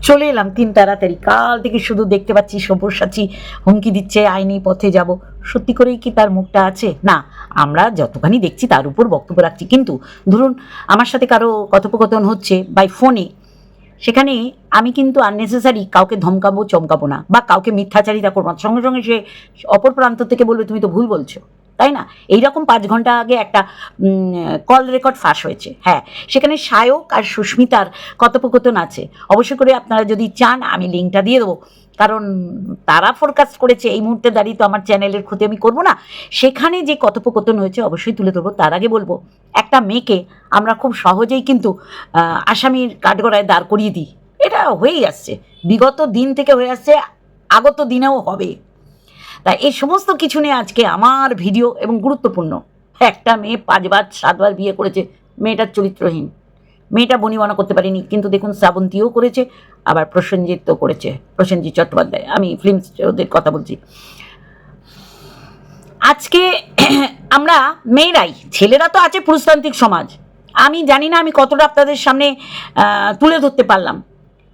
চলে এলাম তাড়াতাড়ি। কাল থেকে শুধু দেখতে পাচ্ছি সব্যসাচী হুমকি দিচ্ছে আইনি পথে যাব। সত্যি করেই কি তার মুখটা আছে? না, আমরা যতখানি দেখছি তার উপর বক্তব্য রাখছি, কিন্তু ধরুন আমার সাথে কারো কথোপকথন হচ্ছে বাই ফোনে, সেখানে আমি কিন্তু আননেসেসারি কাউকে ধমকাবো চমকাবো না, বা কাউকে মিথ্যাচারিতা করবো না। সঙ্গে সঙ্গে সে অপর প্রান্ত থেকে বলবে তুমি তো ভুল বলছো, তাই না? এইরকম 5 ঘন্টা আগে একটা কল রেকর্ড ফাঁস হয়েছে। হ্যাঁ, সেখানে সায়ক আর সুস্মিতার কথোপকথন আছে। অবশ্যই করে আপনারা যদি চান আমি লিঙ্কটা দিয়ে দেবো, কারণ তারা ফোরকাস্ট করেছে। এই মুহূর্তে দাঁড়িয়ে তো আমার চ্যানেলের ক্ষতি আমি করবো না। সেখানে যে কথোপকথন হয়েছে অবশ্যই তুলে ধরবো। তার আগে বলবো, একটা মেয়েকে আমরা খুব সহজেই কিন্তু আসামির কাঠগড়ায় দাঁড় করিয়ে দিই। এটা হয়েই আসছে, বিগত দিন থেকে হয়ে আসছে, আগত দিনেও হবে। তাই এই সমস্ত কিছু নিয়ে আজকে আমার ভিডিও, এবং গুরুত্বপূর্ণ। একটা মেয়ে 5বার 7বার বিয়ে করেছে, মেয়েটার চরিত্রহীন, মেয়েটা বনিবনা করতে পারেনি, কিন্তু দেখুন শ্রাবন্তীও করেছে, আবার প্রসেনজিৎও করেছে, প্রসেনজিৎ চট্টোপাধ্যায়, আমি ফিল্ম ওদের কথা বলছি। আজকে আমরা মেয়েরাই, ছেলেরা তো আছে পুরুষতান্ত্রিক সমাজ, আমি জানি না আমি কতটা আপনাদের সামনে তুলে ধরতে পারলাম।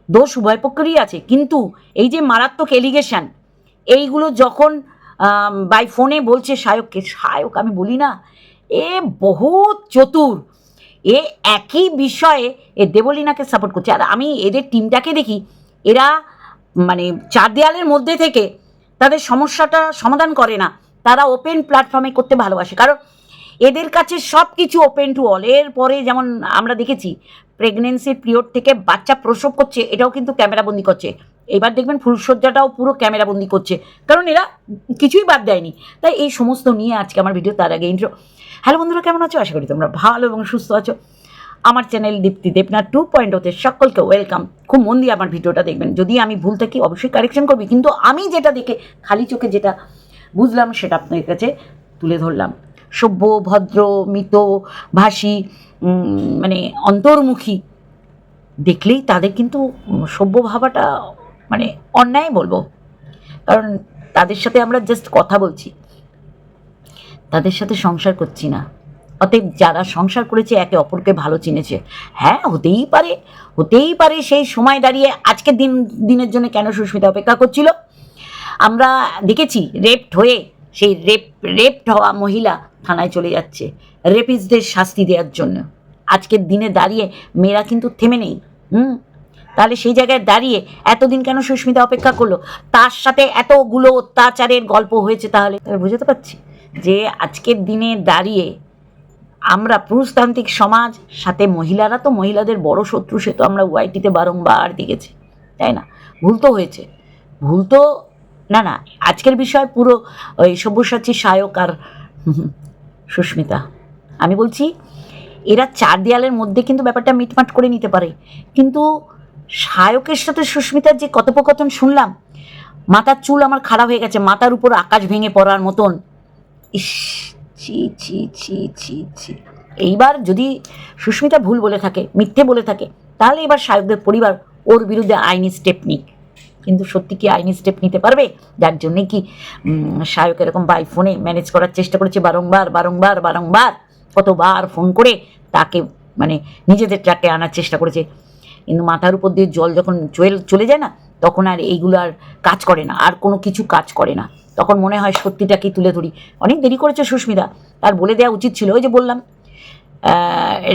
দোষ উভয় পক্ষেরই আছে, কিন্তু এই যে মারাত্মক এলিগেশন, এইগুলো যখন বাই ফোনে বলছে সায়ককে, সায়ক আমি বলি না, এ বহুত চতুর, এ একই বিষয়ে এ দেবলীনাকে সাপোর্ট করছে। আর আমি এদের টিমটাকে দেখি, এরা মানে 4 দেয়ালের মধ্যে থেকে তাদের সমস্যাটা সমাধান করে না, তারা ওপেন প্ল্যাটফর্মে করতে ভালোবাসে, কারণ এদের কাছে সব কিছু ওপেন টু অল। এর পরে যেমন আমরা দেখেছি প্রেগনেন্সির পিরিয়ড থেকে বাচ্চা প্রসব করছে, এটাও কিন্তু ক্যামেরাবন্দি করছে। এবার দেখবেন ফুলসজ্জাটাও পুরো ক্যামেরাবন্দি করছে, কারণ এরা কিছুই বাদ দেয়নি। তাই এই সমস্ত নিয়ে আজকে আমার ভিডিও। তার আগে ইন্ট্রো। হ্যালো বন্ধুরা, কেমন আছো? আশা করি তোমরা ভালো এবং সুস্থ আছো। আমার চ্যানেল দীপ্তি দেবনাথ 2.0-তে সকলকে ওয়েলকাম। খুব মন দিয়ে আমার ভিডিওটা দেখবেন। যদি আমি ভুল থাকি অবশ্যই কারেকশন করবি, কিন্তু আমি যেটা দেখে খালি চোখে যেটা বুঝলাম সেটা আপনাদের কাছে তুলে ধরলাম। সভ্য, ভদ্র, মিতভাষী, মানে অন্তর্মুখী দেখলেই তাদের কিন্তু সভ্য ভাবাটা মানে অন্যায় বলবো, কারণ তাদের সাথে আমরা জাস্ট কথা বলছি, তাদের সাথে সংসার করছি না। অতএব যারা সংসার করেছে একে অপরকে ভালো চিনেছে। হ্যাঁ, হতেই পারে সেই সময় দাঁড়িয়ে আজকের দিনের জন্য কেন সুস্মিতা অপেক্ষা করছিল। আমরা দেখেছি রেপড হয়ে সেই রেপড হওয়া মহিলা থানায় চলে যাচ্ছে রেপিস্টদের শাস্তি দেওয়ার জন্য। আজকের দিনে দাঁড়িয়ে মেয়েরা কিন্তু থেমে নেই। তাহলে সেই জায়গায় দাঁড়িয়ে এতদিন কেন সুস্মিতা অপেক্ষা করলো? তার সাথে এতগুলো অত্যাচারের গল্প হয়েছে, তাহলে বুঝতে পারছি যে আজকের দিনে দাঁড়িয়ে আমরা পুরুষতান্ত্রিক সমাজ, সাথে মহিলারা তো মহিলাদের বড় শত্রু, সে তো আমরা ওয়াইটিতে বারংবার দেখেছি, তাই না? ভুল তো হয়েছে, ভুল তো না, আজকের বিষয় পুরো ওই সব্যসাচী, সায়ক আর সুস্মিতা। আমি বলছি এরা 4 দেয়ালের মধ্যে কিন্তু ব্যাপারটা মিটমাট করে নিতে পারে, কিন্তু সায়কের সাথে সুস্মিতার যে কথোপকথন শুনলাম, মাথার চুল আমার খারাপ হয়ে গেছে, মাথার উপর আকাশ ভেঙে পড়ার মতন। ইস, ছি ছি ছি ছি ছি। এইবার যদি সুস্মিতা ভুল বলে থাকে, মিথ্যে বলে থাকে, তাহলে এবার সায়কদের পরিবার ওর বিরুদ্ধে আইনি স্টেপ নিক। কিন্তু সত্যি কি আইনি স্টেপ নিতে পারবে? যার জন্যে কি সায়ক এরকম বাই ফোনে ম্যানেজ করার চেষ্টা করেছে, বারংবার কতবার ফোন করে তাকে মানে নিজেদের ট্র্যাকে আনার চেষ্টা করেছে, কিন্তু মাথার উপর দিয়ে জল যখন চলে যায় না, তখন আর এইগুলো আর কাজ করে না, আর কোনো কিছু কাজ করে না। তখন মনে হয় সত্যিটাকেই তুলে ধরি। অনেক দেরি করেছে সুস্মিতা, তার বলে দেওয়া উচিত ছিল। ওই যে বললাম,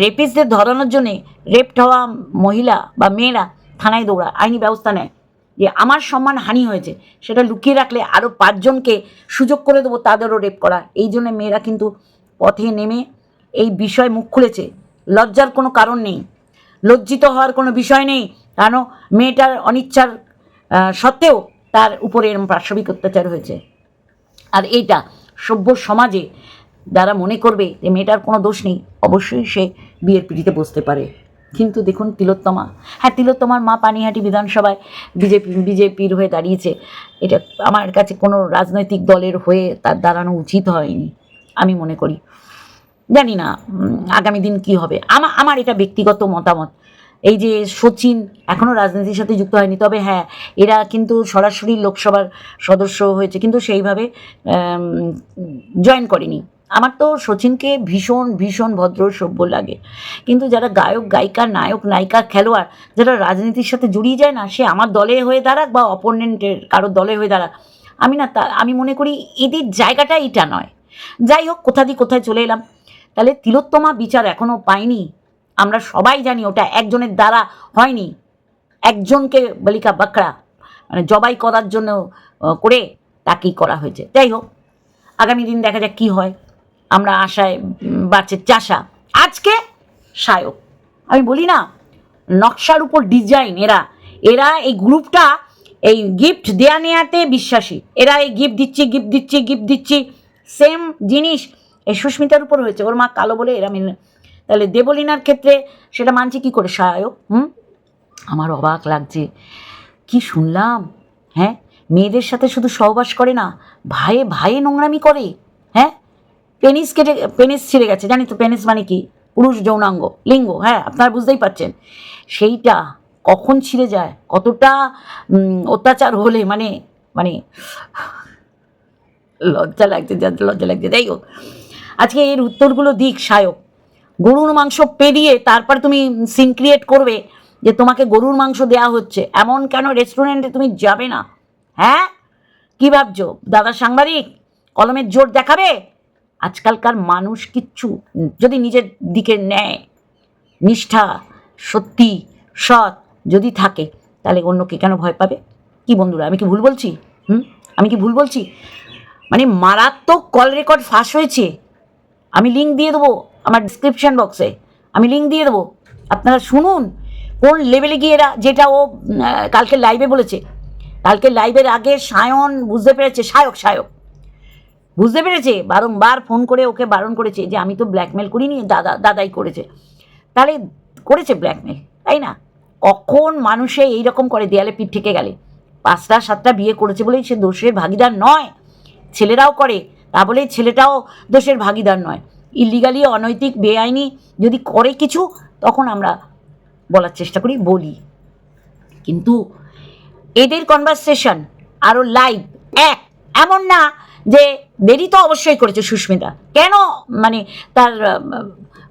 রেপিস্টদের ধরানোর জন্যে রেপড হওয়া মহিলা বা মেয়েরা থানায় দৌড়ায়, আইনি ব্যবস্থা নেয় যে আমার সম্মান হানি হয়েছে, সেটা লুকিয়ে রাখলে আরও 5 জনকে সুযোগ করে দেবো তাদেরও রেপ করা। এই জন্যে মেয়েরা কিন্তু পথে নেমে এই বিষয়ে মুখ খুলেছে। লজ্জার কোনো কারণ নেই, লজ্জিত হওয়ার কোনো বিষয় নেই, কারণ মেয়েটার অনিচ্ছার সত্ত্বেও তার উপরে এরকম পাশবিক অত্যাচার হয়েছে। আর এইটা সভ্য সমাজে যারা মনে করবে যে মেয়েটার কোনো দোষ নেই, অবশ্যই সে বিয়ের পিড়িতে বসতে পারে। কিন্তু দেখুন তিলোত্তমা, হ্যাঁ, তিলোত্তমার মা পানিহাটি বিধানসভায় বিজেপির হয়ে দাঁড়িয়েছে। এটা আমার কাছে কোনো রাজনৈতিক দলের হয়ে তার দাঁড়ানো উচিত হয়নি আমি মনে করি। জানি না আগামী দিন কি হবে, আমার এটা ব্যক্তিগত মতামত। এই যে সচিন এখনও রাজনীতির সাথে যুক্ত হয়নি, তবে হ্যাঁ, এরা কিন্তু সরাসরি লোকসভার সদস্য হয়েছে, কিন্তু সেইভাবে জয়েন করেনি। আমার তো শচীনকে ভীষণ ভীষণ ভদ্র সভ্য লাগে, কিন্তু যারা গায়ক গায়িকা নায়ক নায়িকা খেলোয়াড় যারা রাজনীতির সাথে জড়িয়ে যায় না, সে আমার দলে হয়ে দাঁড়াক বা অপোনেন্টের কারোর দলে হয়ে দাঁড়াক, আমি মনে করি এদের জায়গাটা এটা নয়। যাই হোক, কোথায় চলে এলাম। তাহলে তিলোত্তমা বিচার এখনও পাইনি। আমরা সবাই জানি ওটা একজনের দ্বারা হয়নি, একজনকে বালিকা বাকড়া মানে জবাই করার জন্য করে তাকেই করা হয়েছে। যাই হোক, আগামী দিন দেখা যাক কী হয়, আমরা আশায় বাড়ছে চাষা। আজকে সায়ক, আমি বলি না, নকশার উপর ডিজাইন। এরা এই গ্রুপটা এই গিফট দেয়া নেয়াতে বিশ্বাসী। এরা এই গিফট দিচ্ছি সেম জিনিস এই সুস্মিতার উপর হয়েছে। ওর মা কালো বলে এরা মেনে, তাহলে দেবলীনার ক্ষেত্রে সেটা মানছে কি করে সায়ক? আমার অবাক লাগছে কি শুনলাম। হ্যাঁ, মেয়েদের সাথে শুধু সহবাস করে না, ভাইয়ে নোংরামি করে। হ্যাঁ, পেনিস ছিঁড়ে গেছে, জানি তো পেনিস মানে কি, পুরুষ যৌনাঙ্গ, লিঙ্গ। হ্যাঁ, আপনারা বুঝতেই পারছেন সেইটা কখন ছিঁড়ে যায়, কতটা অত্যাচার হলে মানে মানে লজ্জা লাগছে। যাই হোক, আজকে এর উত্তরগুলো দিক সায়ক। গরুর মাংস পেরিয়ে তারপর তুমি সিন ক্রিয়েট করবে যে তোমাকে গরুর মাংস দেওয়া হচ্ছে, এমন কেন রেস্টুরেন্টে তুমি যাবে না? হ্যাঁ, কি ভাবছো দাদা সাংবাদিক কলমের জোর দেখাবে? আজকালকার মানুষ কিচ্ছু যদি নিজের দিকে নেয়, নিষ্ঠা সত্যি সৎ যদি থাকে, তাহলে অন্যকে কেন ভয় পাবে? কি বন্ধুরা, আমি কি ভুল বলছি? আমি কি ভুল বলছি? মানে মারাত্মক কল রেকর্ড ফাঁস হয়েছে। আমি লিঙ্ক দিয়ে দেবো আমার ডিসক্রিপশান বক্সে, আমি লিঙ্ক দিয়ে দেবো, আপনারা শুনুন কোন লেভেলে গিয়ে এরা, যেটা ও কালকে লাইভে বলেছে। কালকে লাইভের আগে সায়ন বুঝতে পেরেছে, সায়ক বুঝতে পেরেছে, বারংবার ফোন করে ওকে বারণ করেছে যে আমি তো ব্ল্যাকমেল করিনি, দাদাই করেছে। তাহলে করেছে ব্ল্যাকমেল, তাই না? কখন মানুষে এইরকম করে দেয়ালে পিঠ থেকে গেলে? 5টা 7টা বিয়ে করেছে বলেই সে দোষের ভাগিদার নয়। ছেলেরাও করে, তা বলেই ছেলেটাও দোষের ভাগিদার নয়। ইলিগালি, অনৈতিক, বেআইনি যদি করে কিছু, তখন আমরা বলার চেষ্টা করি, বলি। কিন্তু এদের কনভারসেশন আরও লাইভ এমন না যে দেরি তো অবশ্যই করেছে সুস্মিতা, কেন মানে তার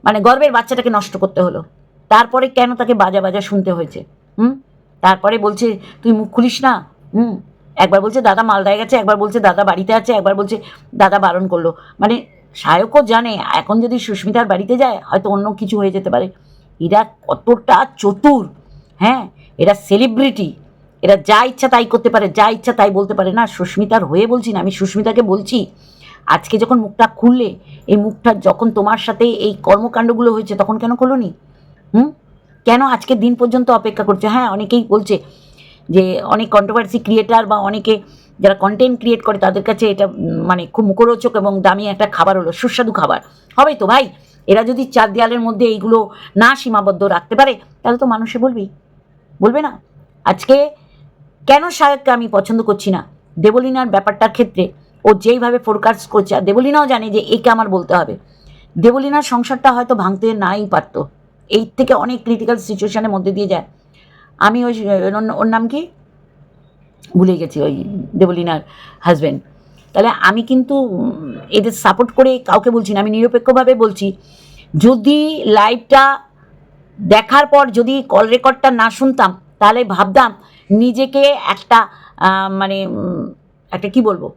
মানে গর্বের বাচ্চাটাকে নষ্ট করতে হলো? তারপরে কেন তাকে বাজা শুনতে হয়েছে? তারপরে বলছে তুই মুখ খুলিস না। একবার বলছে দাদা মালদায় গেছে, একবার বলছে দাদা বাড়িতে আছে, একবার বলছে দাদা বারণ করলো। মানে সায়কও জানে এখন যদি সুস্মিতার বাড়িতে যায় হয়তো অন্য কিছু হয়ে যেতে পারে। এরা কতটা চতুর! হ্যাঁ, এরা সেলিব্রিটি, এরা যা ইচ্ছা তাই করতে পারে, যা ইচ্ছা তাই বলতে পারে। না, সুস্মিতার হয়ে বলছি না, আমি সুস্মিতাকে বলছি, আজকে যখন মুখটা খুললে, এই মুখটা যখন তোমার সাথে এই কর্মকাণ্ডগুলো হয়েছে তখন কেন খোলোনি? কেন আজকের দিন পর্যন্ত অপেক্ষা করছে? হ্যাঁ, অনেকেই বলছে যে অনেক কন্ট্রোভার্সি ক্রিয়েটার বা অনেকে যারা কন্টেন্ট ক্রিয়েট করে তাদের কাছে এটা মানে খুব মুখরোচক এবং দামি একটা খাবার হলো, সুস্বাদু খাবার হবে তো ভাই। এরা যদি 4 দেয়ালের মধ্যে এইগুলো না সীমাবদ্ধ রাখতে পারে, তাহলে তো মানুষে বলবে না। আজকে কেন সায়ককে আমি পছন্দ করছি না, দেবলীনার ব্যাপারটার ক্ষেত্রে ও যেইভাবে ফোরকাস্ট করছে, আর দেবলীনাও জানে যে একে আমার বলতে হবে। দেবলীনার সংসারটা হয়তো ভাঙতে নাই পারতো, এই থেকে অনেক ক্রিটিক্যাল সিচুয়েশনের মধ্যে দিয়ে যায়। আমি ওর নাম কি ভুলে গেছি, ওই দেবলীনার হাজব্যান্ড। তাহলে আমি কিন্তু এদের সাপোর্ট করে কাউকে বলছি না, আমি নিরপেক্ষভাবে বলছি। যদি লাইভটা দেখার পর যদি কল রেকর্ডটা না শুনতাম, তাহলে ভাবতাম নিজেকে একটা মানে একটা কি বলবো,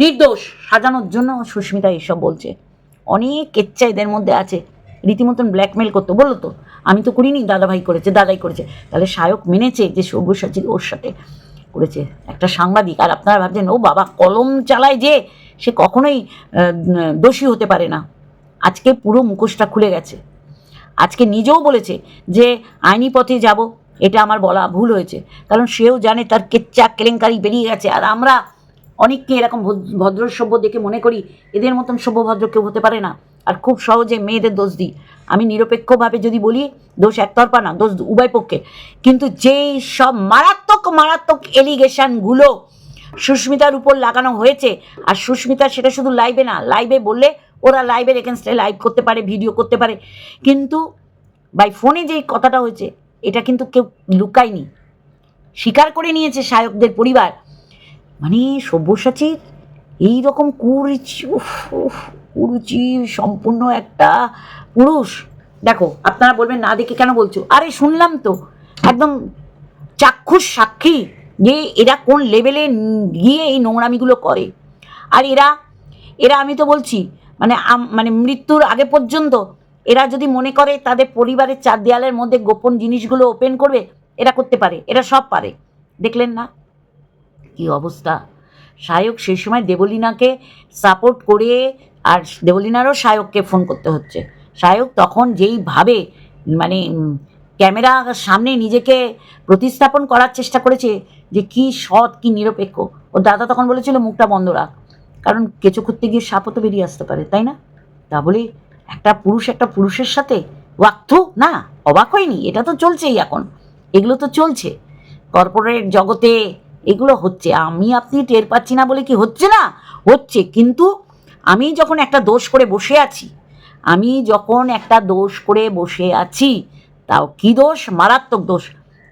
নির্দোষ সাজানোর জন্য সুস্মিতা এসব বলছে। অনেক কেচ্চা এদের মধ্যে আছে, রীতিমতন ব্ল্যাকমেল করতো। বললো তো আমি তো করিনি, দাদাই করেছে। তাহলে সায়ক মেনেছে যে সব্যসাচী ওর সাথে করেছে, একটা সাংবাদিক। আর আপনারা ভাবছেন ও বাবা কলম চালায় যে সে কখনোই দোষী হতে পারে না। আজকে পুরো মুখোশটা খুলে গেছে। আজকে নিজেও বলেছে যে আইনি পথে যাব, এটা আমার বলা ভুল হয়েছে, কারণ সেও জানে তার কেচ্চা কেলেঙ্কারি বেরিয়ে গেছে। আর আমরা অনেককে এরকম ভদ্র সভ্য দেখে মনে করি এদের মতন সভ্য ভদ্র কেউ হতে পারে না, আর খুব সহজে মেয়েদের দোষ দিই। আমি নিরপেক্ষভাবে যদি বলি, দোষ একতরফা না, দোষ উভয় পক্ষে। কিন্তু যেই সব মারাত্মক এলিগেশনগুলো সুস্মিতার উপর লাগানো হয়েছে, আর সুস্মিতা সেটা শুধু লাইভে না, লাইভে বললে ওরা লাইভের এগেনস্টে লাইভ করতে পারে, ভিডিও করতে পারে, কিন্তু বাই ফোনে যেই কথাটা হয়েছে এটা কিন্তু কেউ লুকায়নি, স্বীকার করে নিয়েছে সায়কদের পরিবার। মানে সব্যসাচীর এইরকম কুরুচি, কুরুচি সম্পূর্ণ একটা পুরুষ। দেখো, আপনারা বলবেন না দেখে কেন বলছো, আরে শুনলাম তো একদম চাক্ষুষ সাক্ষী যে এরা কোন লেভেলে গিয়ে এই নোংরামিগুলো করে। আর এরা এরা আমি তো বলছি মানে মানে মৃত্যুর আগে পর্যন্ত এরা যদি মনে করে তাদের পরিবারের চার দেয়ালের মধ্যে গোপন জিনিসগুলো ওপেন করবে, এরা করতে পারে, এরা সব পারে। দেখলেন না কি অবস্থা? সায়ক সেই সময় দেবলীনাকে সাপোর্ট করে, আর দেবলীনারও সায়ককে ফোন করতে হচ্ছে। সায়ক তখন যেইভাবে মানে ক্যামেরার সামনে নিজেকে প্রতিস্থাপন করার চেষ্টা করেছে যে কি সৎ কি নিরপেক্ষ। ওর দাদা তখন বলেছিল মুখটা বন্ধ রাখ, কারণ কেঁচো করতে গিয়ে সাপও তো বেরিয়ে আসতে পারে, তাই না? তা বলে একটা পুরুষের সাথে ওয়াক্থু না, অবাক হয়নি? এটা তো চলছেই এখন, এগুলো তো চলছে কর্পোরেট জগতে, এগুলো হচ্ছে। আমি আপনি টের পাচ্ছি না বলে কি হচ্ছে না? হচ্ছে। কিন্তু আমি যখন একটা দোষ করে বসে আছি, তাও কি দোষ? মারাত্মক দোষ।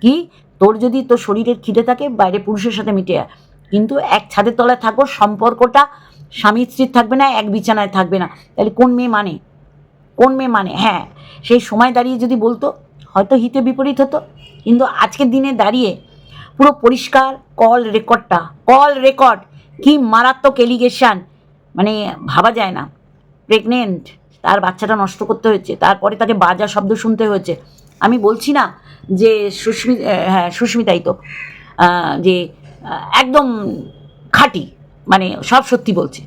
কি? তোর যদি তোর শরীরের খিদে থাকে বাইরে পুরুষের সাথে মিটে যায়, কিন্তু এক ছাদের তলায় থাকো, সম্পর্কটা স্বামী স্ত্রীর থাকবে না, এক বিছানায় থাকবে না, তাহলে কোন মেয়ে মানে? হ্যাঁ, সেই সময় দাঁড়িয়ে যদি বলতো হয়তো হিতে বিপরীত হতো, কিন্তু আজকের দিনে দাঁড়িয়ে পুরো পরিষ্কার কল রেকর্ড, কি মারাত্মক এলিগেশন, মানে ভাবা যায় না। প্রেগনেন্ট, তার বাচ্চাটা নষ্ট করতে হয়েছে, তারপরে তাকে বাজা শব্দ শুনতে হয়েছে। আমি বলছি না যে সুস্মিতাই তো যে একদম খাঁটি, মানে সব সত্যি বলছে,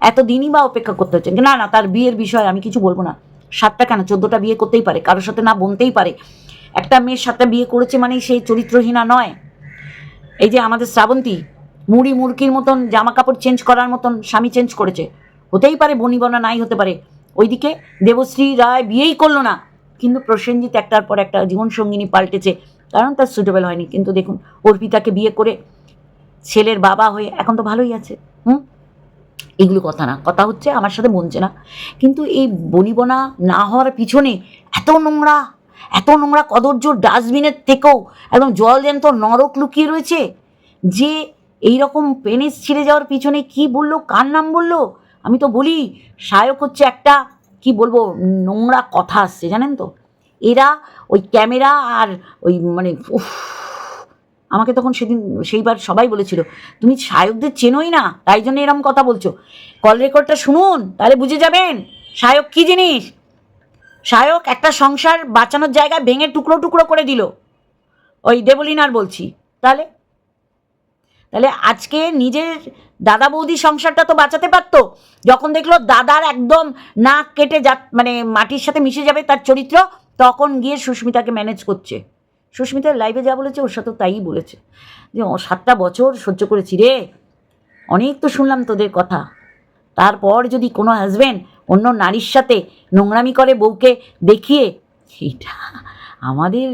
এতদিনই বা অপেক্ষা করতে হচ্ছে না। তার বিয়ের বিষয়ে আমি কিছু বলবো না। 7টা কেন 14টা বিয়ে করতেই পারে, কারোর সাথে না বনতেই পারে। একটা মেয়ের 7টা বিয়ে করেছে মানে সেই চরিত্রহীনা নয়। এই যে আমাদের শ্রাবন্তী মুরকির মতন জামা কাপড় চেঞ্জ করার মতন স্বামী চেঞ্জ করেছে, হতেই পারে বনিবনা নাই হতে পারে। ওইদিকে দেবশ্রী রায় বিয়েই করলো না, কিন্তু প্রসেনজিৎ একটার পর একটা জীবনসঙ্গিনী পাল্টেছে, কারণ তার সুটেবল হয়নি। কিন্তু দেখুন অর্পিতাকে বিয়ে করে ছেলের বাবা হয়ে এখন তো ভালোই আছে। এগুলো কথা না, কথা হচ্ছে আমার সাথে বনছে না। কিন্তু এই বনিবনা না হওয়ার পিছনে এত নোংরা কদর্য ডাস্টবিনের থেকেও একদম জল জ্যান্ত নরক লুকিয়ে রয়েছে। যে এই রকম পেনিস ছিঁড়ে যাওয়ার পিছনে কি বললো, কার নাম বললো? আমি তো বলি সায়ক হচ্ছে একটা কি বলবো নোংরা কথা আসছে, জানেন তো। এরা ওই ক্যামেরা আর ওই মানে আমাকে তখন সেইবার সবাই বলেছিল তুমি সায়কদের চেনোই না, তাই জন্য এরকম কথা বলছো। কল রেকর্ডটা শুনুন, তাহলে বুঝে যাবেন সায়ক কী জিনিস। সায়ক একটা সংসার বাঁচানোর জায়গায় ভেঙে টুকরো টুকরো করে দিল, ওই দেবলীনার বলছি। তাহলে আজকে নিজের দাদা বৌদি সংসারটা তো বাঁচাতে পারতো। যখন দেখলো দাদার একদম নাক কেটে মানে মাটির সাথে মিশে যাবে তার চরিত্র, তখন গিয়ে সুস্মিতাকে ম্যানেজ করছে। সুস্মিতার লাইভে যা বলেছে ওর সাথে তাই বলেছে যে 7টা বছর সহ্য করেছি রে, অনেক তো শুনলাম তোদের কথা। তারপর যদি কোনো হাজব্যান্ড অন্য নারীর সাথে নোংরামি করে বউকে দেখিয়ে, সেইটা আমাদের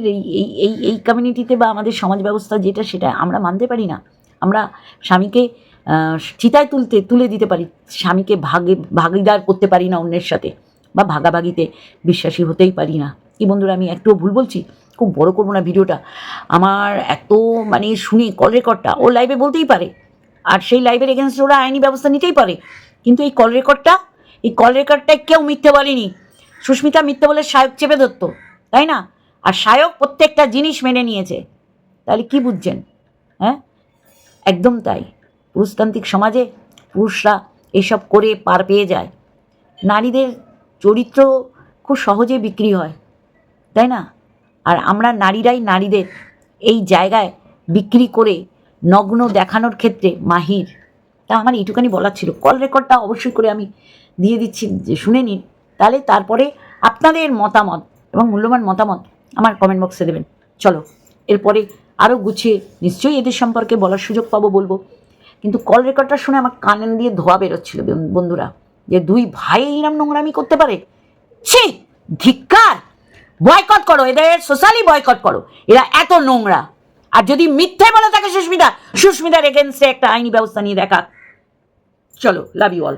এই কমিউনিটিতে বা আমাদের সমাজ ব্যবস্থা যেটা, সেটা আমরা মানতে পারি না। আমরা স্বামীকে চিতায় তুলে দিতে পারি, স্বামীকে ভাগিদার করতে পারি না অন্যের সাথে, বা ভাগাভাগিতে বিশ্বাসী হতেই পারি না। কি বন্ধুরা, আমি একটুও ভুল বলছি? খুব বড় করবো না ভিডিওটা, আমার এত মানে শুনে কল রেকর্ডটা ও লাইভে বলতেই পারে, আর সেই লাইভের এগেনস্টে ওরা আইনি ব্যবস্থা নিতেই পারে। কিন্তু এই কল রেকর্ডটায় কেউ মিথ্যে বলেনি। সুস্মিতা মিথ্যে বলে সায়ক চেপে ধরতো, তাই না? আর সায়ক প্রত্যেকটা জিনিস মেনে নিয়েছে। তাহলে কি বুঝছেন? হ্যাঁ, একদম তাই। পুরুষতান্ত্রিক সমাজে পুরুষরা এসব করে পার পেয়ে যায়। নারীদের চরিত্র খুব সহজে বিক্রি হয়, তাই না? আর আমরা নারীরাই নারীদের এই জায়গায় বিক্রি করে নগ্ন দেখানোর ক্ষেত্রে মাহির। তা আমার এইটুখানি বলার ছিল। কল রেকর্ডটা অবশ্যই করে আমি দিয়ে দিচ্ছি, যে শুনে নিন। তাহলে তারপরে আপনাদের মতামত এবং মূল্যবান মতামত আমার কমেন্ট বক্সে দেবেন। চলো, এরপরে আরও গুছিয়ে নিশ্চয়ই এদের সম্পর্কে বলার সুযোগ পাবো, বলবো। কিন্তু কল রেকর্ডটা শুনে আমার কানে দিয়ে ধোয়া বেরোচ্ছিল বন্ধুরা, যে 2 ভাই এইরকম নোংরামি করতে পারে। ছি, ধিক্কার! বয়কট করো এদের, সোশ্যালি বয়কট করো, এরা এত নোংরা। আর যদি মিথ্যে বলে থাকে সুস্মিতার এগেনস্টে একটা আইনি ব্যবস্থা নিয়ে দেখা। চলো, লাভ ইউ অল।